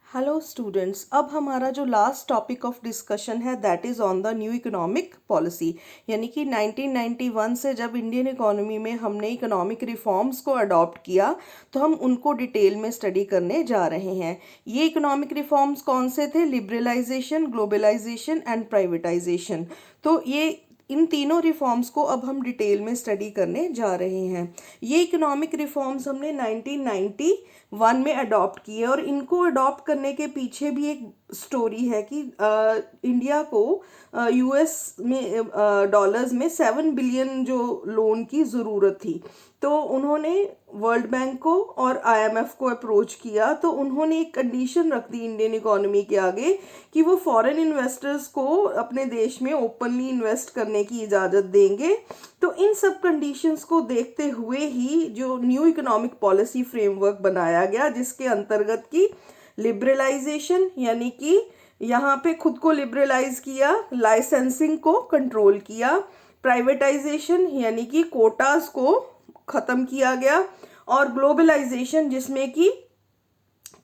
Hello students, अब हमारा जो लास्ट टॉपिक ऑफ डिस्कशन है that is on the new economic policy. यानी कि 1991 से जब इंडियन इकोनॉमी में हमने इकोनॉमिक रिफॉर्म्स को अडॉप्ट किया तो हम उनको डिटेल में स्टडी करने जा रहे हैं। ये इकोनॉमिक रिफॉर्म्स कौन से थे? Liberalisation, globalisation and privatisation. तो ये इन तीनों रिफॉर्म्स को अब हम डिटेल में स्टडी करने जा रहे हैं। ये इकोनॉमिक रिफॉर्म्स हमने 1991 में अडॉप्ट किए और इनको अडॉप्ट करने के पीछे भी एक स्टोरी है कि इंडिया को यूएस में डॉलर्स में 7 बिलियन जो लोन की ज़रूरत थी। तो उन्होंने वर्ल्ड बैंक को और आईएमएफ को अप्रोच किया। तो उन्होंने एक कंडीशन रख दी इंडियन इकोनॉमी के आगे कि वो फॉरेन इन्वेस्टर्स को अपने देश में ओपनली इन्वेस्ट करने की इजाज़त देंगे। तो इन सब कंडीशंस को देखते हुए ही जो न्यू इकोनॉमिक पॉलिसी फ्रेमवर्क बनाया गया, जिसके अंतर्गत की लिबरलाइजेशन यानी कि यहाँ पे खुद को लिबरलाइज किया, लाइसेंसिंग को कंट्रोल किया, प्राइवेटाइजेशन यानी कि कोटास को ख़त्म किया गया, और ग्लोबलाइजेशन जिसमें कि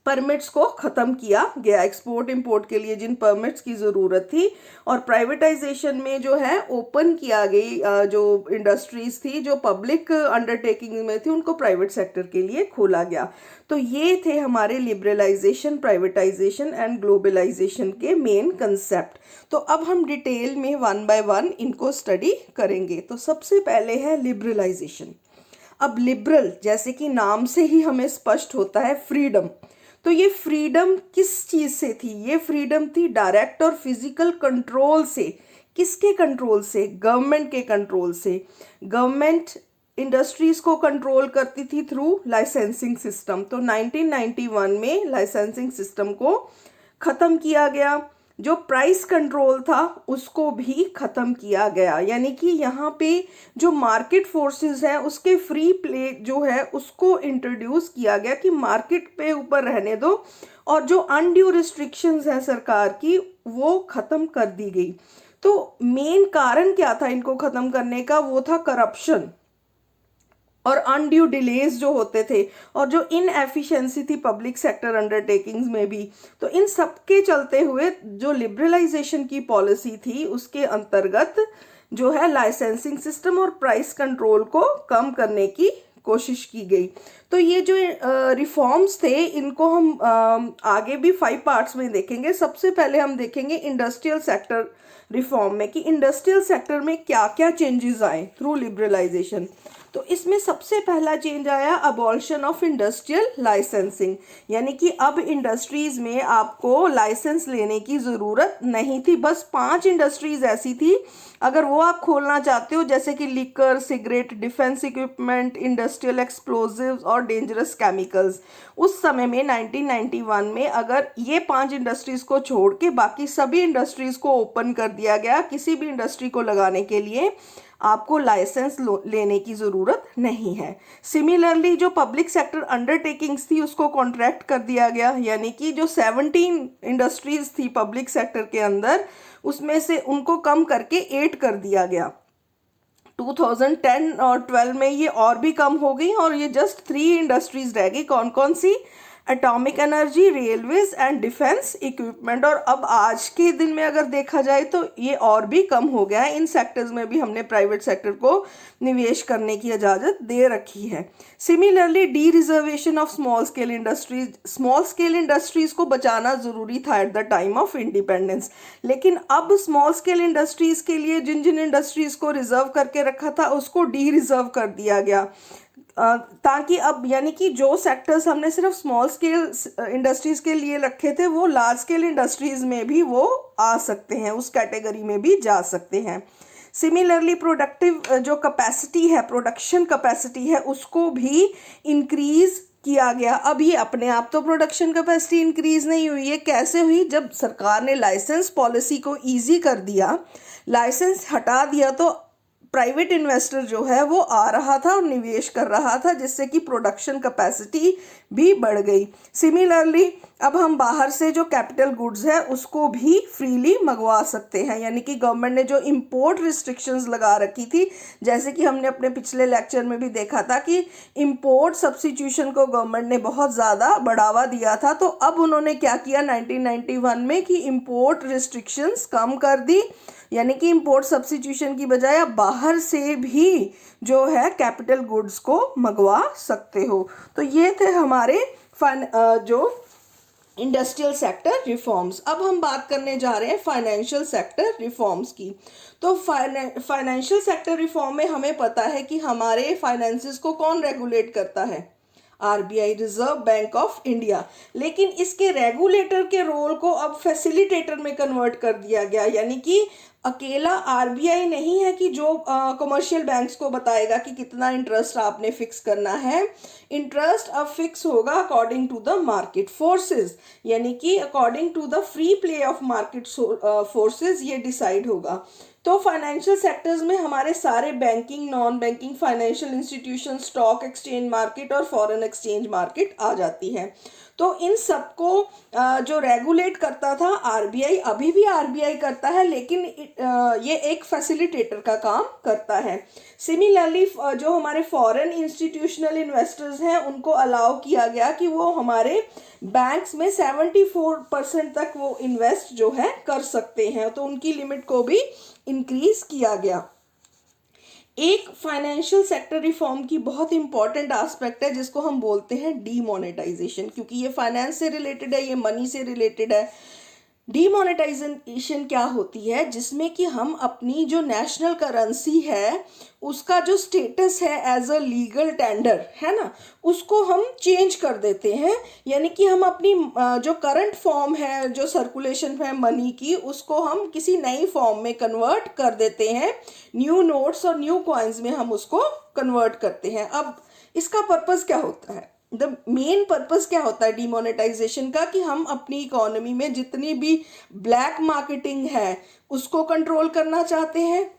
परमिट्स को ख़त्म किया गया, एक्सपोर्ट इंपोर्ट के लिए जिन परमिट्स की ज़रूरत थी। और प्राइवेटाइजेशन में जो है ओपन किया गई जो इंडस्ट्रीज़ थी जो पब्लिक अंडरटेकिंग में थी उनको प्राइवेट सेक्टर के लिए खोला गया। तो ये थे हमारे लिबरलाइजेशन, प्राइवेटाइजेशन एंड ग्लोबलाइजेशन के मेन कंसेप्ट। तो अब हम डिटेल में वन बाय वन इनको स्टडी करेंगे। तो सबसे पहले है लिबरलाइजेशन। अब लिबरल जैसे कि नाम से ही हमें स्पष्ट होता है फ्रीडम। तो ये फ्रीडम किस चीज़ से थी? ये फ्रीडम थी डायरेक्ट और फिजिकल कंट्रोल से। किसके कंट्रोल से? गवर्नमेंट के कंट्रोल से। गवर्नमेंट इंडस्ट्रीज़ को कंट्रोल करती थी थ्रू लाइसेंसिंग सिस्टम। तो 1991 में लाइसेंसिंग सिस्टम को ख़त्म किया गया। जो प्राइस कंट्रोल था उसको भी ख़त्म किया गया। यानी कि यहाँ पे जो मार्केट फोर्सेस हैं उसके फ्री प्ले जो है उसको इंट्रोड्यूस किया गया कि मार्केट पे ऊपर रहने दो, और जो अनड्यू रिस्ट्रिक्शंस हैं सरकार की वो ख़त्म कर दी गई। तो मेन कारण क्या था इनको ख़त्म करने का? वो था करप्शन और अनड्यू डिलेज जो होते थे, और जो इनएफिशिएंसी थी पब्लिक सेक्टर अंडरटेकिंग्स में भी। तो इन सब के चलते हुए जो लिबरलाइजेशन की पॉलिसी थी उसके अंतर्गत जो है लाइसेंसिंग सिस्टम और प्राइस कंट्रोल को कम करने की कोशिश की गई। तो ये जो रिफॉर्म्स थे इनको हम आगे भी 5 पार्ट्स में देखेंगे। सबसे पहले हम देखेंगे इंडस्ट्रियल सेक्टर रिफॉर्म में कि इंडस्ट्रियल सेक्टर में क्या क्या चेंजेस आए थ्रू लिबरलाइजेशन। तो इसमें सबसे पहला चेंज आया अबॉलिशन ऑफ इंडस्ट्रियल लाइसेंसिंग। यानी कि अब इंडस्ट्रीज़ में आपको लाइसेंस लेने की ज़रूरत नहीं थी। बस 5 इंडस्ट्रीज़ ऐसी थी, अगर वो आप खोलना चाहते हो, जैसे कि liquor, cigarette, defence equipment, industrial explosives और डेंजरस केमिकल्स। उस समय में 1991 में अगर ये 5 इंडस्ट्रीज़ को छोड़ के बाकी सभी इंडस्ट्रीज़ को ओपन कर दिया गया, किसी भी इंडस्ट्री को लगाने के लिए आपको लाइसेंस लेने की ज़रूरत नहीं है। सिमिलरली जो पब्लिक सेक्टर अंडरटेकिंग्स थी उसको कॉन्ट्रैक्ट कर दिया गया। यानी कि जो 17 इंडस्ट्रीज़ थी पब्लिक सेक्टर के अंदर उसमें से उनको कम करके 8 कर दिया गया। 2010 और 12 में ये और भी कम हो गई और ये जस्ट 3 इंडस्ट्रीज रह गई। कौन कौन सी? Atomic energy, railways and defence equipment. और अब आज के दिन में अगर देखा जाए तो ये और भी कम हो गया है। इन सेक्टर्स में भी हमने प्राइवेट सेक्टर को निवेश करने की इजाज़त दे रखी है। Similarly D reservation of small scale industries. Small scale industries को बचाना ज़रूरी था at the time of independence, लेकिन अब स्मॉल स्केल इंडस्ट्रीज़ के लिए जिन जिन इंडस्ट्रीज़ को रिजर्व करके रखा था उसको डी रिजर्व कर दिया गया, ताकि अब यानी कि जो सेक्टर्स हमने सिर्फ स्मॉल स्केल इंडस्ट्रीज़ के लिए रखे थे वो लार्ज स्केल इंडस्ट्रीज़ में भी वो आ सकते हैं, उस कैटेगरी में भी जा सकते हैं। सिमिलरली प्रोडक्टिव जो कैपेसिटी है, प्रोडक्शन कैपेसिटी है, उसको भी इंक्रीज़ किया गया। अब ये अपने आप तो प्रोडक्शन कैपेसिटी इंक्रीज़ नहीं हुई है। कैसे हुई? जब सरकार ने लाइसेंस पॉलिसी को ईजी कर दिया, लाइसेंस हटा दिया, तो प्राइवेट इन्वेस्टर जो है वो आ रहा था और निवेश कर रहा था, जिससे कि प्रोडक्शन कैपेसिटी भी बढ़ गई। सिमिलरली अब हम बाहर से जो कैपिटल गुड्स है उसको भी फ्रीली मंगवा सकते हैं, यानी कि गवर्नमेंट ने जो इंपोर्ट रिस्ट्रिक्शंस लगा रखी थी, जैसे कि हमने अपने पिछले लेक्चर में भी देखा था कि इंपोर्ट सब्स्टिट्यूशन को गवर्नमेंट ने बहुत ज़्यादा बढ़ावा दिया था। तो अब उन्होंने क्या किया 1991 में कि इंपोर्ट रिस्ट्रिक्शंस कम कर दी, यानी कि इंपोर्ट सब्स्टिट्यूशन की बजाय आप बाहर से भी जो है कैपिटल गुड्स को मंगवा सकते हो। तो ये थे हमारे जो इंडस्ट्रियल सेक्टर रिफॉर्म्स। अब हम बात करने जा रहे हैं फाइनेंशियल सेक्टर रिफॉर्म्स की। तो फाइनेंशियल सेक्टर रिफॉर्म में हमें पता है कि हमारे फाइनेंसेस को कौन रेगुलेट करता है, RBI, reserve bank of India. लेकिन इसके रेगुलेटर के रोल को अब फैसिलिटेटर में कन्वर्ट कर दिया गया, यानी कि अकेला आरबीआई नहीं है कि जो कमर्शियल बैंक्स को बताएगा कि कितना इंटरेस्ट आपने फिक्स करना है। इंटरेस्ट अब फिक्स होगा according to the market forces, यानी कि according to the free play of market forces ये डिसाइड होगा। तो फाइनेंशियल सेक्टर्स में हमारे सारे banking, non banking financial institution, stock exchange market और फॉरेन एक्सचेंज मार्केट आ जाती है। तो इन सबको जो रेगुलेट करता था आरबीआई, अभी भी आरबीआई करता है, लेकिन ये एक फैसिलिटेटर का काम करता है। सिमिलरली जो हमारे फॉरेन इंस्टीट्यूशनल इन्वेस्टर्स हैं उनको अलाउ किया गया कि वो हमारे बैंक्स में 74% तक वो इन्वेस्ट जो है कर सकते हैं, तो उनकी लिमिट को भी इंक्रीज किया गया। एक फाइनेंशियल सेक्टर रिफॉर्म की बहुत इंपॉर्टेंट एस्पेक्ट है जिसको हम बोलते हैं डीमोनेटाइजेशन, क्योंकि ये फाइनेंस से रिलेटेड है, ये मनी से रिलेटेड है। डीमोनेटाइजेशन क्या होती है, जिसमें कि हम अपनी जो नेशनल करेंसी है उसका जो स्टेटस है एज अ लीगल टेंडर है ना, उसको हम चेंज कर देते हैं, यानी कि हम अपनी जो करंट फॉर्म है, जो सर्कुलेशन है मनी की, उसको हम किसी नई फॉर्म में कन्वर्ट कर देते हैं। न्यू नोट्स और न्यू कॉइन्स में हम उसको कन्वर्ट करते हैं। अब इसका पर्पस क्या होता है, द मेन पर्पस क्या होता है डिमोनेटाइजेशन का, कि हम अपनी इकोनॉमी में जितनी भी ब्लैक मार्केटिंग है उसको कंट्रोल करना चाहते हैं,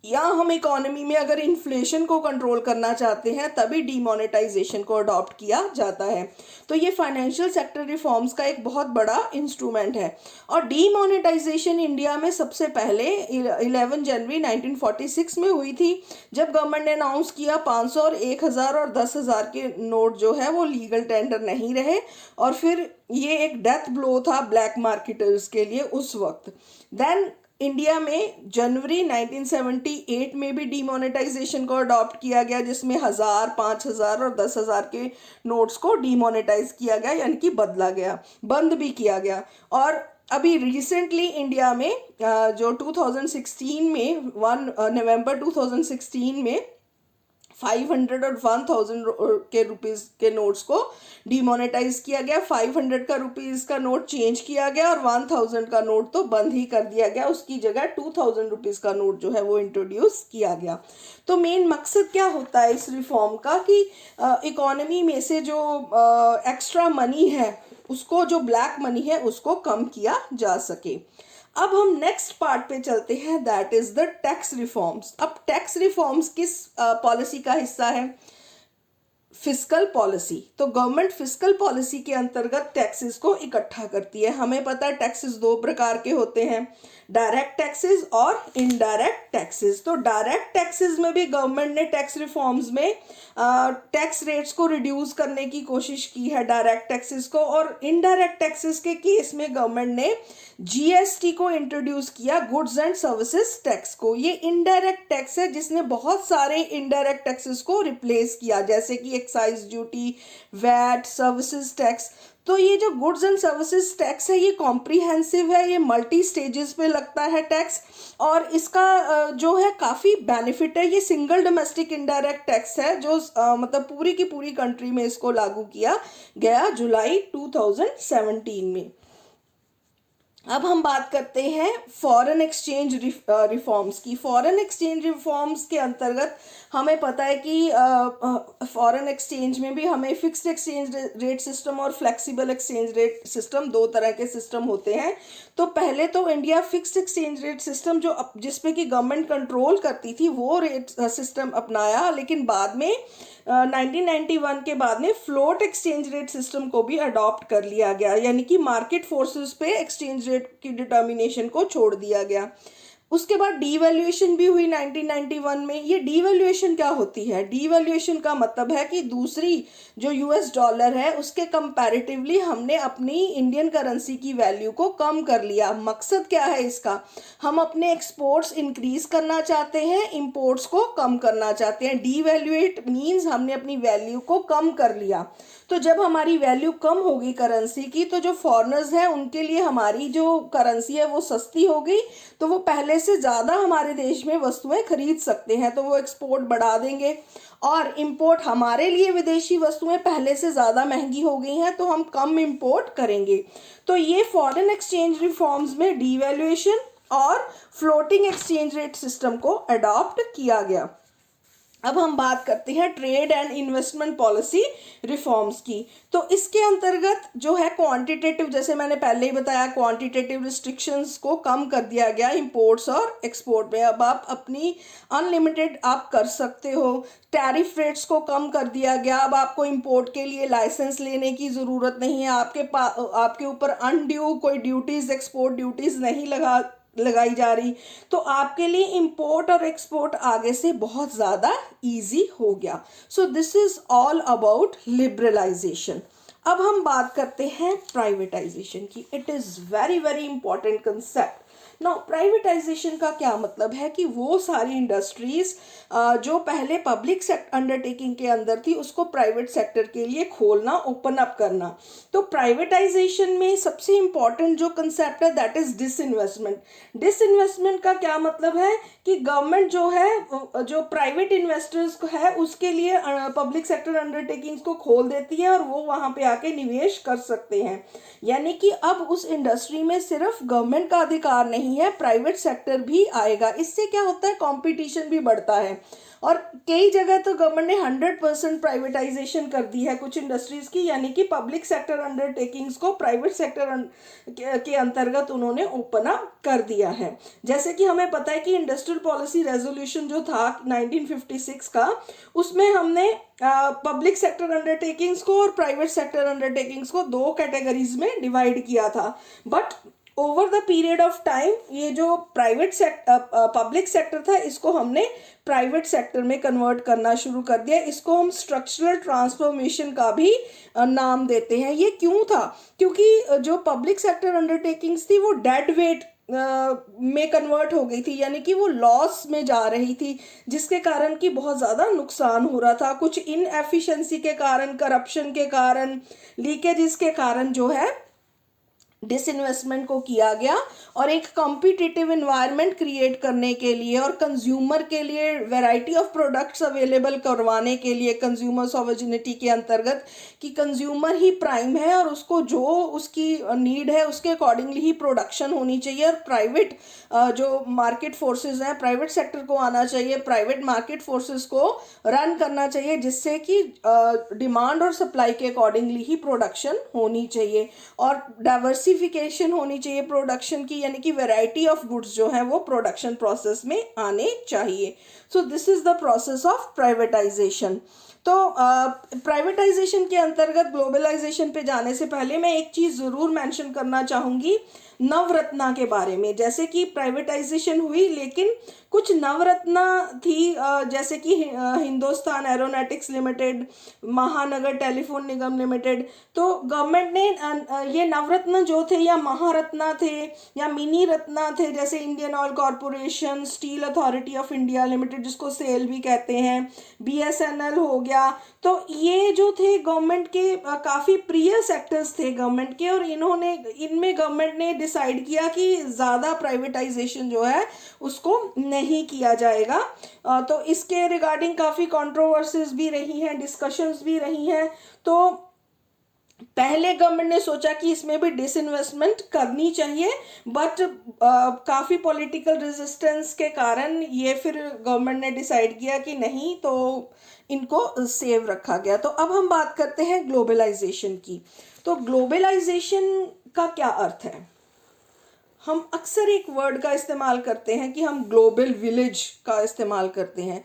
या हम इकोनॉमी में अगर इन्फ्लेशन को कंट्रोल करना चाहते हैं तभी डीमोनेटाइजेशन को अडॉप्ट किया जाता है। तो ये फाइनेंशियल सेक्टर रिफॉर्म्स का एक बहुत बड़ा इंस्ट्रूमेंट है। और डीमोनेटाइजेशन इंडिया में सबसे पहले 11 जनवरी 1946 में हुई थी, जब गवर्नमेंट ने अनाउंस किया 500 और 1000 और 10,000 के नोट जो है वो लीगल टेंडर नहीं रहे, और फिर ये एक डेथ ब्लो था ब्लैक मार्केटर्स के लिए उस वक्त। देन इंडिया में जनवरी 1978 में भी डीमोनेटाइजेशन को अडॉप्ट किया गया, जिसमें 1000, 5000 और 10,000 के नोट्स को डीमोनेटाइज किया गया, यानी कि बदला गया, बंद भी किया गया। और अभी रिसेंटली इंडिया में जो 2016 में 1 नवंबर 2016 में 500 और 1000 के रुपीज़ के नोट्स को डीमोनेटाइज किया गया। 500 का रुपीज़ का नोट चेंज किया गया और 1000 का नोट तो बंद ही कर दिया गया, उसकी जगह 2000 रुपीज़ का नोट जो है वो इंट्रोड्यूस किया गया। तो मेन मकसद क्या होता है इस रिफॉर्म का, कि इकोनॉमी में से जो एक्स्ट्रा मनी है उसको, जो ब्लैक मनी है उसको कम किया जा सके। अब हम नेक्स्ट पार्ट पे चलते हैं, that is the tax reforms. अब टैक्स रिफॉर्म्स किस पॉलिसी का हिस्सा है, फिस्कल पॉलिसी। तो गवर्नमेंट फिस्कल पॉलिसी के अंतर्गत टैक्सेस को इकट्ठा करती है। हमें पता है टैक्सेस दो प्रकार के होते हैं, डायरेक्ट टैक्सेस और इनडायरेक्ट टैक्सेस। तो डायरेक्ट टैक्सेस में भी गवर्नमेंट ने टैक्स रिफॉर्म्स में टैक्स रेट्स को रिड्यूस करने की कोशिश की है, डायरेक्ट टैक्सेस को। और इनडायरेक्ट टैक्सेस के केस में गवर्नमेंट ने जीएसटी को इंट्रोड्यूस किया, गुड्स एंड सर्विसेज टैक्स को। ये इनडायरेक्ट टैक्स है जिसने बहुत सारे इनडायरेक्ट टैक्सेस को रिप्लेस किया, जैसे कि excise duty, VAT, services tax. तो ये जो गुड्स एंड सर्विसेज टैक्स है ये कॉम्प्रीहेंसिव है, ये मल्टी स्टेजेस पे लगता है टैक्स, और इसका जो है काफ़ी बेनिफिट है। ये सिंगल डोमेस्टिक इनडायरेक्ट टैक्स है जो मतलब पूरी की पूरी कंट्री में इसको लागू किया गया जुलाई 2017 में। अब हम बात करते हैं फॉरेन एक्सचेंज रिफॉर्म्स की। फॉरेन एक्सचेंज रिफॉर्म्स के अंतर्गत हमें पता है कि फॉरेन एक्सचेंज में भी हमें फिक्स्ड एक्सचेंज रेट सिस्टम और फ्लेक्सिबल एक्सचेंज रेट सिस्टम, दो तरह के सिस्टम होते हैं। तो पहले तो India fixed exchange rate system जो जिसपे कि गवर्नमेंट कंट्रोल करती थी वो रेट सिस्टम अपनाया, लेकिन बाद में 1991 के बाद में फ्लोट एक्सचेंज रेट सिस्टम को भी अडॉप्ट कर लिया गया, यानी कि मार्केट फोर्सेस पे एक्सचेंज रेट की डिटर्मिनेशन को छोड़ दिया गया। उसके बाद डीवैल्यूएशन भी हुई 1991 में। ये डीवैल्यूएशन क्या होती है? डीवैल्यूएशन का मतलब है कि दूसरी जो यूएस डॉलर है उसके कंपैरेटिवली हमने अपनी इंडियन करेंसी की वैल्यू को कम कर लिया। मकसद क्या है इसका? हम अपने एक्सपोर्ट्स इंक्रीज करना चाहते हैं, इंपोर्ट्स को कम करना चाहते हैं। डीवैल्यूएट मीन्स हमने अपनी वैल्यू को कम कर लिया। तो जब हमारी वैल्यू कम होगी करेंसी की, तो जो फॉरेनर्स हैं उनके लिए हमारी जो करेंसी है वो सस्ती हो गई, तो वो पहले से ज़्यादा हमारे देश में वस्तुएं खरीद सकते हैं, तो वो एक्सपोर्ट बढ़ा देंगे। और इंपोर्ट, हमारे लिए विदेशी वस्तुएं पहले से ज़्यादा महंगी हो गई हैं तो हम कम इंपोर्ट करेंगे। तो ये फॉरेन एक्सचेंज रिफॉर्म्स में डीवैल्यूएशन और फ्लोटिंग एक्सचेंज रेट सिस्टम को अडॉप्ट किया गया। अब हम बात करते हैं trade and investment policy reforms की। तो इसके अंतर्गत जो है क्वांटिटेटिव, जैसे मैंने पहले ही बताया, क्वांटिटेटिव रिस्ट्रिक्शंस को कम कर दिया गया इंपोर्ट्स और एक्सपोर्ट में। अब आप अपनी अनलिमिटेड आप कर सकते हो। टैरिफ रेट्स को कम कर दिया गया। अब आपको इंपोर्ट के लिए लाइसेंस लेने की ज़रूरत नहीं है। आपके ऊपर अनड्यू कोई ड्यूटीज़, एक्सपोर्ट ड्यूटीज़ नहीं लगाई जा रही। तो आपके लिए इंपोर्ट और एक्सपोर्ट आगे से बहुत ज़्यादा इजी हो गया। So this is all about liberalisation. अब हम बात करते हैं प्राइवेटाइजेशन की। It is very very important concept. Now privatisation का क्या मतलब है कि वो सारी इंडस्ट्रीज जो पहले पब्लिक अंडरटेकिंग के अंदर थी उसको प्राइवेट सेक्टर के लिए खोलना, ओपन अप करना। तो प्राइवेटाइजेशन में सबसे इंपॉर्टेंट जो कंसेप्ट है दैट इज डिसइन्वेस्टमेंट। डिसइन्वेस्टमेंट का क्या मतलब है कि गवर्नमेंट जो है जो प्राइवेट इन्वेस्टर्स है उसके लिए पब्लिक सेक्टर अंडरटेकिंग्स को खोल देती है और वो वहां पे आके निवेश कर सकते हैं। यानी कि अब उस इंडस्ट्री में सिर्फ गवर्नमेंट का अधिकार नहीं है, प्राइवेट सेक्टर भी आएगा। इससे क्या होता है? कंपटीशन भी बढ़ता है। और कई जगह तो गवर्नमेंट ने 100% प्राइवेटाइजेशन कर दी है कुछ इंडस्ट्रीज की, यानी कि पब्लिक सेक्टर अंडरटेकिंग्स को प्राइवेट सेक्टर के अंतर्गत उन्होंने ओपन अप कर दिया है। जैसे कि हमें पता है कि इंडस्ट्रियल पॉलिसी रेजोल्यूशन जो था 1956 का, उसमें हमने पब्लिक सेक्टर अंडरटेकिंग्स को और प्राइवेट सेक्टर अंडरटेकिंग्स को दो कैटेगरीज में डिवाइड किया था। But over the period of time ये जो पब्लिक सेक्टर था इसको हमने प्राइवेट सेक्टर में कन्वर्ट करना शुरू कर दिया। इसको हम स्ट्रक्चरल ट्रांसफॉर्मेशन का भी नाम देते हैं। ये क्यों था? क्योंकि जो पब्लिक सेक्टर अंडरटेकिंग्स थी वो डेड वेट में कन्वर्ट हो गई थी, यानी कि वो लॉस में जा रही थी, जिसके कारण कि बहुत ज़्यादा नुकसान हो रहा था। कुछ इनएफिशिएंसी के कारण, करप्शन के कारण, लीकेजेस के कारण जो है डिसइन्वेस्टमेंट को किया गया। और एक कॉम्पिटिटिव इन्वायरमेंट क्रिएट करने के लिए और कंज्यूमर के लिए वैरायटी ऑफ प्रोडक्ट्स अवेलेबल करवाने के लिए, कंज्यूमर सॉवर्जिनिटी के अंतर्गत, कि कंज्यूमर ही प्राइम है और उसको जो उसकी नीड है उसके अकॉर्डिंगली ही प्रोडक्शन होनी चाहिए। और प्राइवेट जो मार्केट फोर्सेस हैं, प्राइवेट सेक्टर को आना चाहिए, प्राइवेट मार्केट फोर्सेस को रन करना चाहिए, जिससे कि डिमांड और सप्लाई के अकॉर्डिंगली ही प्रोडक्शन होनी चाहिए। और डाइवर्सिफिकेशन होनी चाहिए प्रोडक्शन की, यानी कि वैरायटी ऑफ गुड्स जो है वो प्रोडक्शन प्रोसेस में आने चाहिए। सो this is the process of privatisation. तो प्राइवेटाइजेशन के अंतर्गत ग्लोबलाइजेशन पे जाने से पहले मैं एक चीज़ ज़रूर मेंशन करना चाहूँगी नवरत्ना के बारे में। जैसे कि प्राइवेटाइजेशन हुई लेकिन कुछ नवरत्ना थी, जैसे कि हिंदुस्तान एरोनॉटिक्स लिमिटेड, महानगर टेलीफोन निगम लिमिटेड। तो गवर्नमेंट ने ये नवरत्न जो थे या महारत्ना थे या मिनी रत्ना थे, जैसे Indian oil corporation, steel authority of India limited जिसको सेल भी कहते हैं, बीएसएनएल हो गया। तो ये जो थे गवर्नमेंट के काफ़ी प्रिय सेक्टर्स थे गवर्नमेंट के, और इनमें गवर्नमेंट ने डिसाइड किया कि ज़्यादा प्राइवेटाइजेशन जो है उसको नहीं किया जाएगा। तो इसके रिगार्डिंग काफ़ी कंट्रोवर्सीज भी रही हैं, डिस्कशंस भी रही हैं। तो पहले गवर्नमेंट ने सोचा कि इसमें भी डिसइन्वेस्टमेंट करनी चाहिए, बट काफ़ी पॉलिटिकल रेजिस्टेंस के कारण ये फिर गवर्नमेंट ने डिसाइड किया कि नहीं, तो इनको सेव रखा गया। तो अब हम बात करते हैं ग्लोबलाइजेशन की। तो ग्लोबलाइजेशन का क्या अर्थ है? हम अक्सर एक वर्ड का इस्तेमाल करते हैं कि हम ग्लोबल विलेज का इस्तेमाल करते हैं।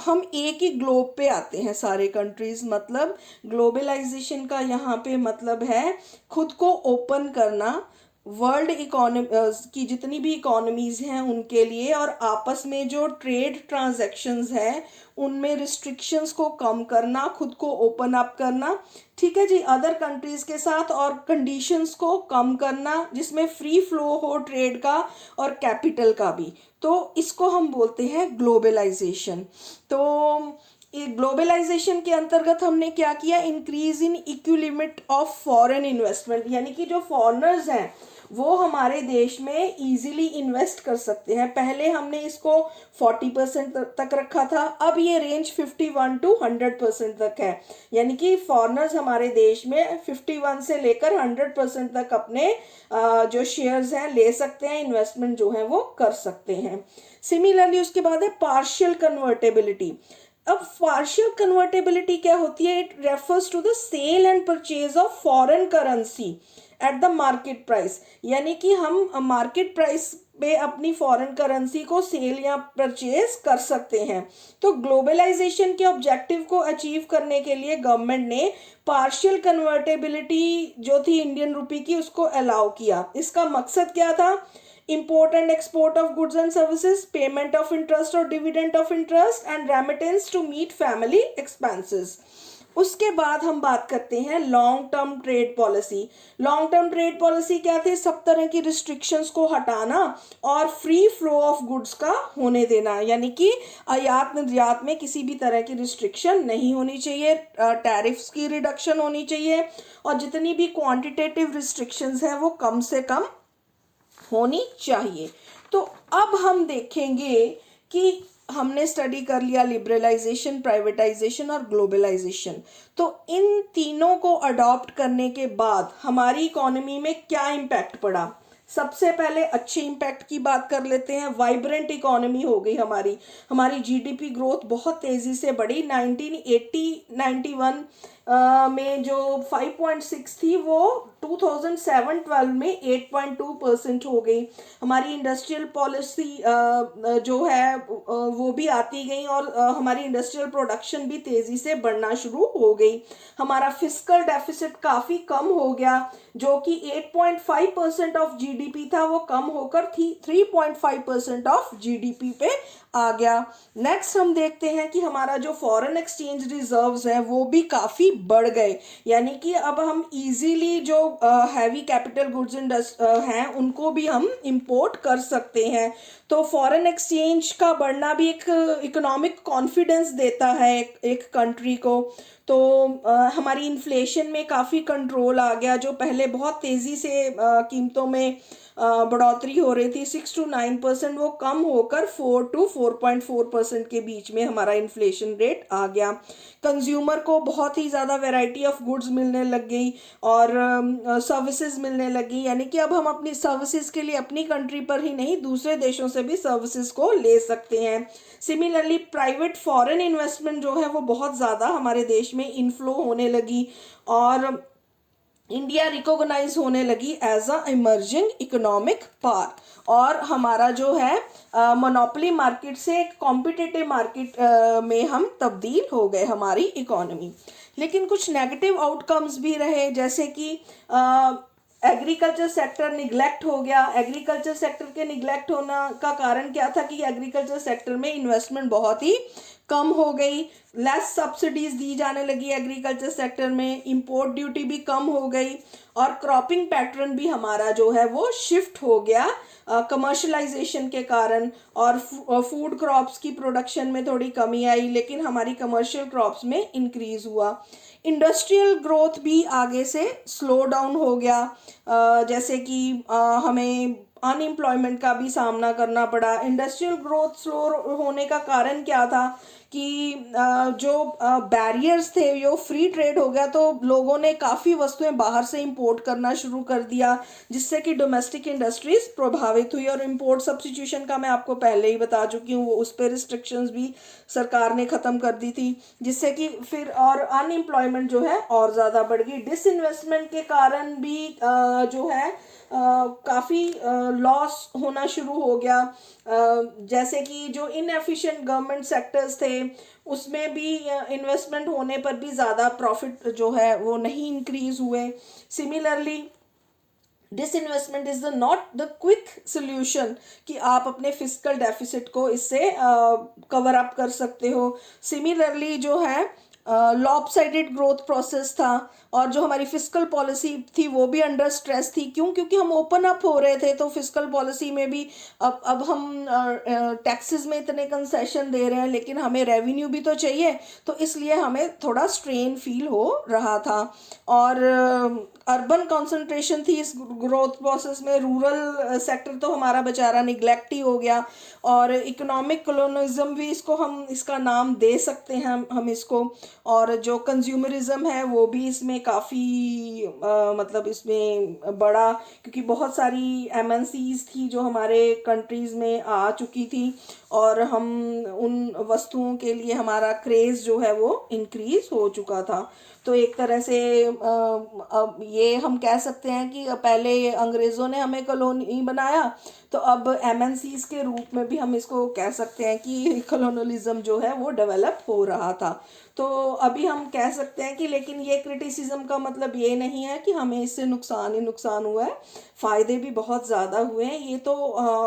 हम एक ही ग्लोब पे आते हैं सारे कंट्रीज़, मतलब ग्लोबलाइजेशन का यहाँ पे मतलब है खुद को ओपन करना वर्ल्ड इकोनॉमी की जितनी भी इकोनॉमीज़ हैं उनके लिए, और आपस में जो ट्रेड ट्रांजैक्शंस हैं उनमें रिस्ट्रिक्शंस को कम करना, खुद को ओपन अप करना, ठीक है जी, अदर कंट्रीज़ के साथ, और कंडीशंस को कम करना जिसमें फ्री फ्लो हो ट्रेड का और कैपिटल का भी। तो इसको हम बोलते हैं ग्लोबलाइजेशन। तो ग्लोबलाइजेशन के अंतर्गत हमने क्या किया? Increase in equity limit of foreign investment, यानी कि जो फॉरेनर्स हैं वो हमारे देश में इजीली इन्वेस्ट कर सकते हैं। पहले हमने इसको 40% तक रखा था, अब ये रेंज 51 to 100% तक है, यानी कि फॉरेनर्स हमारे देश में 51 से लेकर 100% तक अपने जो शेयर्स हैं ले सकते हैं, इन्वेस्टमेंट जो है वो कर सकते हैं। सिमिलरली उसके बाद है पार्शियल कन्वर्टेबिलिटी। अब पार्शियल कन्वर्टेबिलिटी क्या होती है? It refers to the sale and purchase of foreign currency at the market price, यानी कि हम मार्केट प्राइस पे अपनी फॉरेन करेंसी को सेल या परचेज कर सकते हैं। तो ग्लोबलाइजेशन के ऑब्जेक्टिव को अचीव करने के लिए गवर्नमेंट ने पार्शियल कन्वर्टेबिलिटी जो थी इंडियन रुपी की उसको अलाउ किया। इसका मकसद क्या था? import and export of goods and services, payment of interest or dividend of interest, and remittance to meet family expenses। उसके बाद हम बात करते हैं long term trade policy. Long term trade policy क्या थी? सब तरह की रिस्ट्रिक्शंस को हटाना और फ्री फ्लो ऑफ गुड्स का होने देना, यानी कि आयात निर्यात में किसी भी तरह की रिस्ट्रिक्शन नहीं होनी चाहिए, टैरिफ्स की रिडक्शन होनी चाहिए, और जितनी भी क्वांटिटेटिव रिस्ट्रिक्शंस हैं वो कम से कम होनी चाहिए। तो अब हम देखेंगे कि हमने स्टडी कर लिया लिबरलाइजेशन, प्राइवेटाइजेशन और ग्लोबलाइजेशन। तो इन तीनों को अडॉप्ट करने के बाद हमारी इकोनॉमी में क्या इम्पैक्ट पड़ा? सबसे पहले अच्छे इम्पैक्ट की बात कर लेते हैं। वाइब्रेंट इकोनॉमी हो गई हमारी जीडीपी ग्रोथ बहुत तेज़ी से बढ़ी। 1980-91 में जो 5.6 थी वो 2007-12 में 8.2% हो गई। हमारी इंडस्ट्रियल पॉलिसी जो है वो भी आती गई, और हमारी इंडस्ट्रियल प्रोडक्शन भी तेज़ी से बढ़ना शुरू हो गई। हमारा फिस्कल डेफिसिट काफ़ी कम हो गया, जो कि 8.5% ऑफ जीडीपी था, वो कम होकर 3.5% ऑफ जीडीपी पे आ गया। नेक्स्ट हम देखते हैं कि हमारा जो फॉरेन एक्सचेंज रिजर्व्स हैं वो भी काफ़ी बढ़ गए, यानी कि अब हम इजीली जो हैवी कैपिटल गुड्स हैं उनको भी हम इंपोर्ट कर सकते हैं। तो फॉरेन एक्सचेंज का बढ़ना भी एक इकोनॉमिक कॉन्फिडेंस देता है एक कंट्री को। तो हमारी इन्फ्लेशन में काफ़ी कंट्रोल आ गया, जो पहले बहुत तेज़ी से कीमतों में बढ़ोतरी हो रही थी 6 to 9%, वो कम होकर 4 to 4.4% के बीच में हमारा इन्फ्लेशन रेट आ गया। कंज्यूमर को बहुत ही ज़्यादा वैरायटी ऑफ गुड्स मिलने लग गई और सर्विसेज मिलने लगी, यानी कि अब हम अपनी सर्विसेज के लिए अपनी कंट्री पर ही नहीं दूसरे देशों से भी सर्विसेज को ले सकते हैं। सिमिलरली प्राइवेट फॉरेन इन्वेस्टमेंट जो है वो बहुत ज़्यादा हमारे देश में इनफ्लो होने लगी, और इंडिया रिकॉग्नाइज होने लगी as a emerging economic power, और हमारा जो है मोनोपोली मार्केट से कॉम्पिटिटिव मार्केट में हम तब्दील हो गए हमारी इकोनॉमी। लेकिन कुछ नेगेटिव आउटकम्स भी रहे, जैसे कि एग्रीकल्चर सेक्टर निगलेक्ट हो गया। एग्रीकल्चर सेक्टर के निगलेक्ट होना का कारण क्या था कि एग्रीकल्चर सेक्टर में इन्वेस्टमेंट बहुत ही कम हो गई, लेस सब्सिडीज दी जाने लगी एग्रीकल्चर सेक्टर में, इंपोर्ट ड्यूटी भी कम हो गई, और क्रॉपिंग पैटर्न भी हमारा जो है वो शिफ्ट हो गया कमर्शलाइजेशन के कारण, और फूड क्रॉप्स की प्रोडक्शन में थोड़ी कमी आई, लेकिन हमारी कमर्शियल क्रॉप्स में इंक्रीज हुआ। इंडस्ट्रियल ग्रोथ भी आगे से स्लो डाउन हो गया, जैसे कि हमें अनएम्प्लॉयमेंट का भी सामना करना पड़ा। इंडस्ट्रियल ग्रोथ स्लो होने का कारण क्या था कि जो बैरियर्स थे, जो फ्री ट्रेड हो गया तो लोगों ने काफ़ी वस्तुएं बाहर से इंपोर्ट करना शुरू कर दिया, जिससे कि डोमेस्टिक इंडस्ट्रीज प्रभावित हुई। और इंपोर्ट सब्स्टिट्यूशन का मैं आपको पहले ही बता चुकी हूँ, उस पर रिस्ट्रिक्शंस भी सरकार ने ख़त्म कर दी थी, जिससे कि फिर और अनएम्प्लॉयमेंट जो है और ज़्यादा बढ़ गई। डिसइन्वेस्टमेंट के कारण भी जो है काफ़ी लॉस होना शुरू हो गया। जैसे कि जो इनएफिशिएंट गवर्नमेंट सेक्टर्स थे उसमें भी इन्वेस्टमेंट होने पर भी ज़्यादा प्रॉफिट जो है वो नहीं इंक्रीज हुए। Similarly disinvestment is the not the quick solution कि आप अपने फिजिकल डेफिसिट को इससे कवर अप कर सकते हो। सिमिलरली जो है लॉपसाइडेड ग्रोथ प्रोसेस था, और जो हमारी फिजिकल पॉलिसी थी वो भी अंडर स्ट्रेस थी। क्यों? क्योंकि हम ओपन अप हो रहे थे, तो फिजिकल पॉलिसी में भी अब हम टैक्सेस में इतने कंसेशन दे रहे हैं, लेकिन हमें रेवेन्यू भी तो चाहिए, तो इसलिए हमें थोड़ा स्ट्रेन फील हो रहा था। और अर्बन कंसंट्रेशन थी इस ग्रोथ प्रोसेस में, रूरल सेक्टर तो हमारा बेचारा निगलेक्ट ही हो गया। और इकोनॉमिक कॉलोनिज्म भी इसको हम इसका नाम दे सकते हैं हम इसको। और जो कंज्यूमरिज्म है वो भी इसमें काफ़ी मतलब इसमें बड़ा, क्योंकि बहुत सारी एमएनसीज थी जो हमारे कंट्रीज़ में आ चुकी थी, और हम उन वस्तुओं के लिए हमारा क्रेज़ जो है वो इंक्रीज हो चुका था। तो एक तरह से अब ये हम कह सकते हैं कि पहले अंग्रेज़ों ने हमें कॉलोनी बनाया, तो अब एमएनसीज के रूप में भी हम इसको कह सकते हैं कि कॉलोनलिज्म जो है वो डेवलप हो रहा था। तो अभी हम कह सकते हैं कि, लेकिन ये क्रिटिसिज्म का मतलब ये नहीं है कि हमें इससे नुकसान ही नुकसान हुआ है, फ़ायदे भी बहुत ज़्यादा हुए हैं। ये तो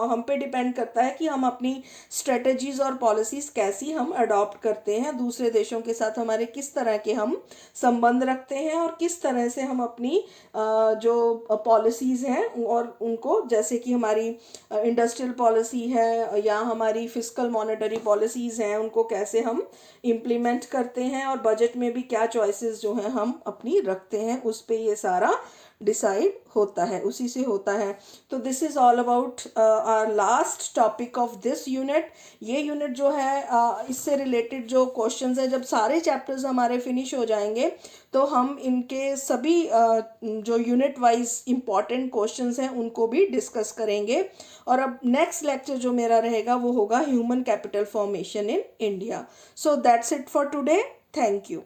हम पे डिपेंड करता है कि हम अपनी स्ट्रेटजीज़ और पॉलिसीज़ कैसी हम अडॉप्ट करते हैं, दूसरे देशों के साथ हमारे किस तरह के हम संबंध रखते हैं, और किस तरह से हम अपनी जो पॉलिसीज़ हैं और उनको, जैसे कि हमारी इंडस्ट्रियल पॉलिसी है या हमारी फिस्कल मॉनेटरी पॉलिसीज़ हैं, उनको कैसे हम इम्प्लीमेंट करते हैं, और बजट में भी क्या चॉइसेस जो हैं हम अपनी रखते हैं, उस पे ये सारा डिसाइड होता है, उसी से होता है। तो this is all about our last topic of this unit. ये यूनिट जो है इससे रिलेटेड जो क्वेश्चंस हैं, जब सारे चैप्टर्स हमारे फिनिश हो जाएंगे तो हम इनके सभी जो यूनिट वाइज इम्पॉर्टेंट क्वेश्चंस हैं उनको भी डिस्कस करेंगे। और अब नेक्स्ट लेक्चर जो मेरा रहेगा वो होगा human capital formation in India. So that's it for today. Thank you.